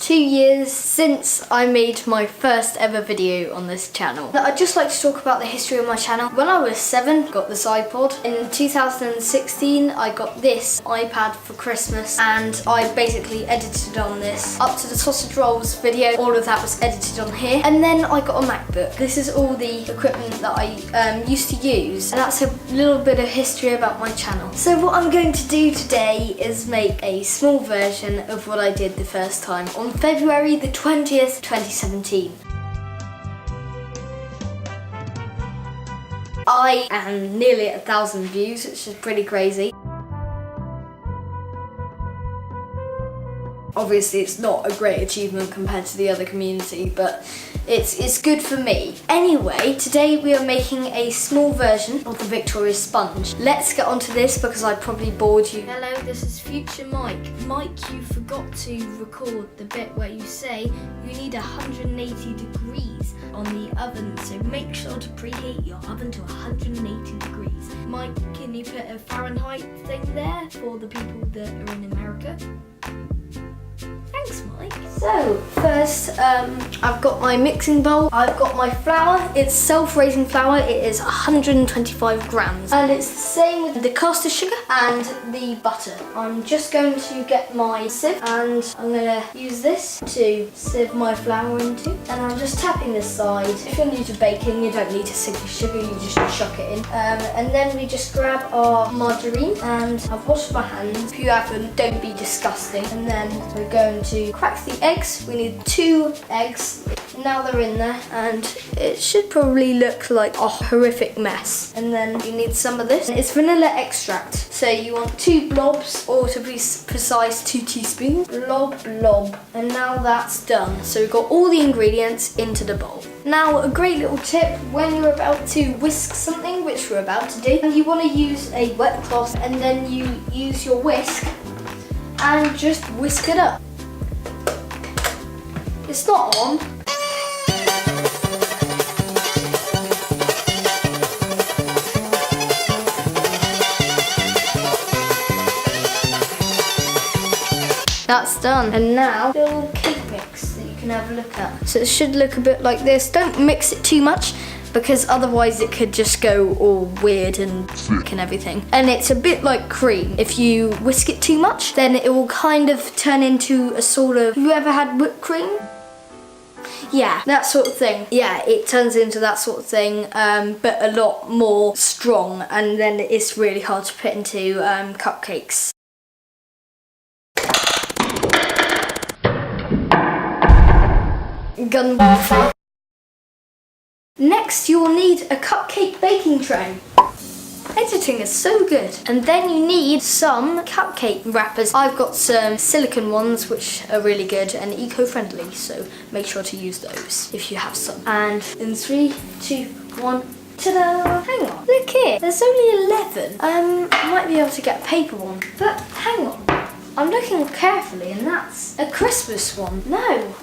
2 years since I made my first ever video on this channel. I'd just like to talk about the history of my channel. When I was 7, got this iPod. In 2016, I got this iPad for Christmas, and I basically edited on this. Up to the sausage rolls video, all of that was edited on here. And then I got a MacBook. This is all the equipment that I used to use, and that's a little bit of history about my channel. So what I'm going to do today is make a small version of what I did the first time on February the 20th, 2017. I am nearly at 1,000 views, which is pretty crazy. Obviously it's not a great achievement compared to the other community, but it's good for me. Anyway, today we are making a small version of the Victoria sponge. Let's get onto this because I probably bored you. Hello, this is future Mike. Mike, you forgot to record the bit where you say you need 180 degrees on the oven, so make sure to preheat your oven to 180 degrees. Mike, can you put a Fahrenheit thing there for the people that are in America? Thanks, Mike. So, first, I've got my mixing bowl. I've got my flour. It's self-raising flour. It is 125 grams. And it's the same with the caster sugar and the butter. I'm just going to get my sieve, and I'm going to use this to sieve my flour into. And I'm just tapping this side. If you're new to baking, you don't need to sieve your sugar, you just chuck it in. And then we just grab our margarine, and I've washed my hands. If you haven't, don't be disgusting. And then we're going to crack the eggs. We need 2 eggs. Now they're in there, and it should probably look like a horrific mess. And then you need some of this. It's vanilla extract. So you want 2 blobs, or to be precise, 2 teaspoons. Blob, blob. And now that's done. So we've got all the ingredients into the bowl. Now, a great little tip when you're about to whisk something, which we're about to do, you want to use a wet cloth, and then you use your whisk and just whisk it up. It's not on. That's done. And now, little cake mix that you can have a look at. So it should look a bit like this. Don't mix it too much, because otherwise it could just go all weird and thick and everything. And it's a bit like cream. If you whisk it too much, then it will kind of turn into a sort of... Have you ever had whipped cream? Yeah, that sort of thing. Yeah, it turns into that sort of thing, but a lot more strong, and then it's really hard to put into cupcakes. Gunpowder. Next, you will need a cupcake baking tray. Editing is so good. And then you need some cupcake wrappers. I've got some silicone ones which are really good and eco-friendly, so make sure to use those if you have some. And in 3, 2, 1, ta-da! Hang on, look here, there's only 11. I might be able to get a paper one, but hang on. I'm looking carefully, and that's a Christmas one. No.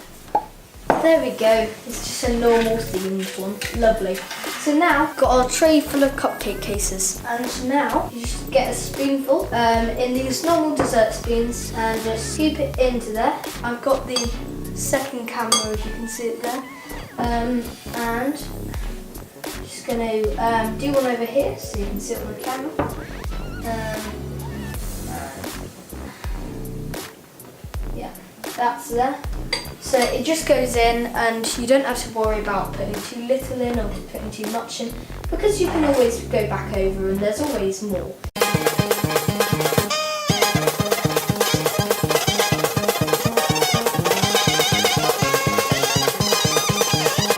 There we go, it's just a normal themed one. Lovely. So now, got our tray full of cupcake cases. And now, you just get a spoonful in these normal dessert spoons and just scoop it into there. I've got the second camera, if you can see it there. And just gonna do one over here so you can see it on the camera. Yeah, that's there. So it just goes in, and you don't have to worry about putting too little in or putting too much in, because you can always go back over and there's always more.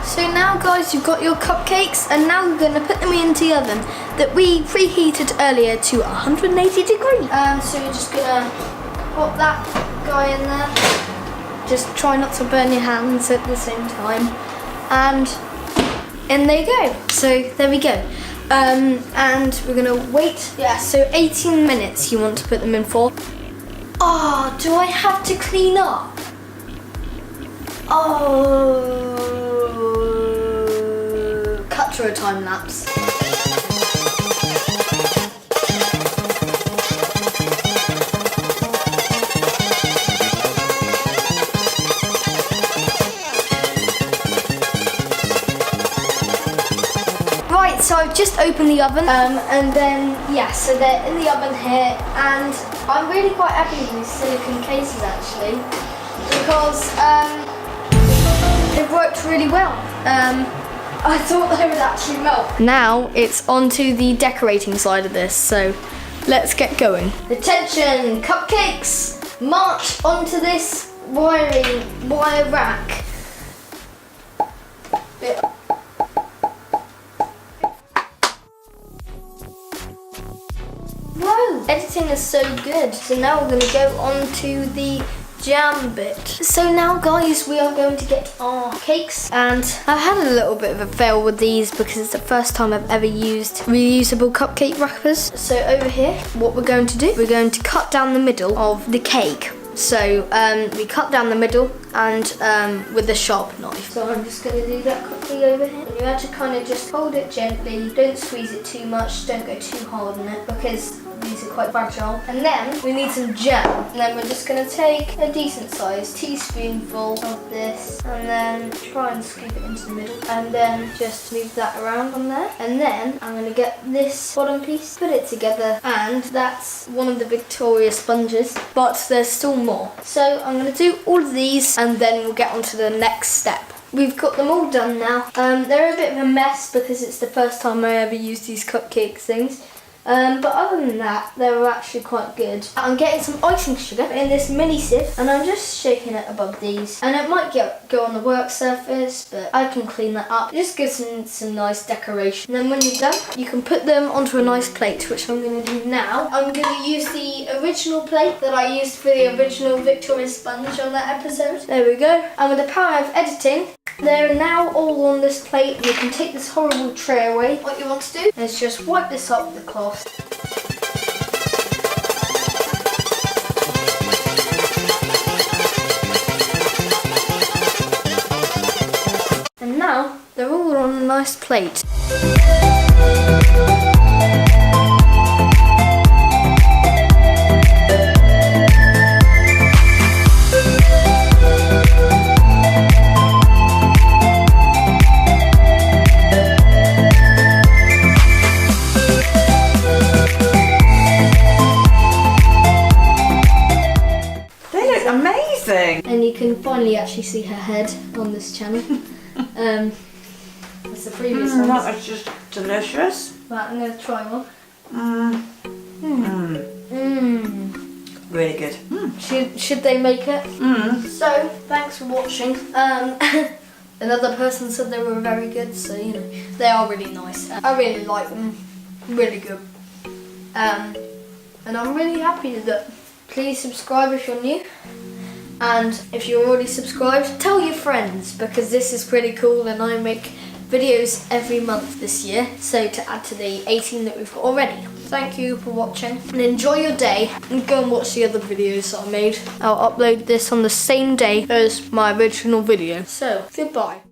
So now guys, you've got your cupcakes, and now we're going to put them into the oven that we preheated earlier to 180 degrees. So you're just going to pop that guy in there. Just try not to burn your hands at the same time. And in they go. So there we go. And we're gonna wait. Yeah, so 18 minutes you want to put them in for. Oh, do I have to clean up? Oh. Cut to a time lapse. Right, so I've just opened the oven, and then, yeah, so they're in the oven here, and I'm really quite happy with these silicone cases actually, because they've worked really well. I thought they would actually melt. Now it's onto the decorating side of this, so let's get going. Attention, cupcakes, march onto this wire rack. Whoa, editing is so good. So now we're going to go on to the jam bit. So now guys, we are going to get our cakes, and I've had a little bit of a fail with these because it's the first time I've ever used reusable cupcake wrappers. So over here, what we're going to do, we're going to cut down the middle of the cake. So we cut down the middle and with a sharp knife. So I'm just going to do that quickly over here. And you have to kind of just hold it gently. Don't squeeze it too much. Don't go too hard on it because these are quite fragile. And then we need some jam. And then we're just going to take a decent sized teaspoonful of this and then try and scoop it into the middle. And then just move that around on there. And then I'm going to get this bottom piece, put it together. And that's one of the Victoria sponges. But there's still more. So I'm going to do all of these and then we'll get on to the next step. We've got them all done now. They're a bit of a mess because it's the first time I ever used these cupcake things. But other than that, they were actually quite good. I'm getting some icing sugar in this mini sieve and I'm just shaking it above these. And it might go on the work surface, but I can clean that up. It just gives them some nice decoration. And then when you're done, you can put them onto a nice plate, which I'm going to do now. I'm going to use the original plate that I used for the original Victoria sponge on that episode. There we go. And with the power of editing, they're now all on this plate. You can take this horrible tray away. What you want to do is just wipe this up with the cloth. And now they're all on a nice plate. And you can finally actually see her head on this channel. That's the previous one. That is just delicious. Right, I'm going to try one. Really good. Should they make it? So, thanks for watching. Another person said they were very good, so you know, they are really nice. I really like them. Really good. And I'm really happy with it. Please subscribe if you're new. And if you're already subscribed, tell your friends because this is pretty cool and I make videos every month this year. So to add to the 18 that we've got already. Thank you for watching and enjoy your day and go and watch the other videos that I made. I'll upload this on the same day as my original video. So, goodbye.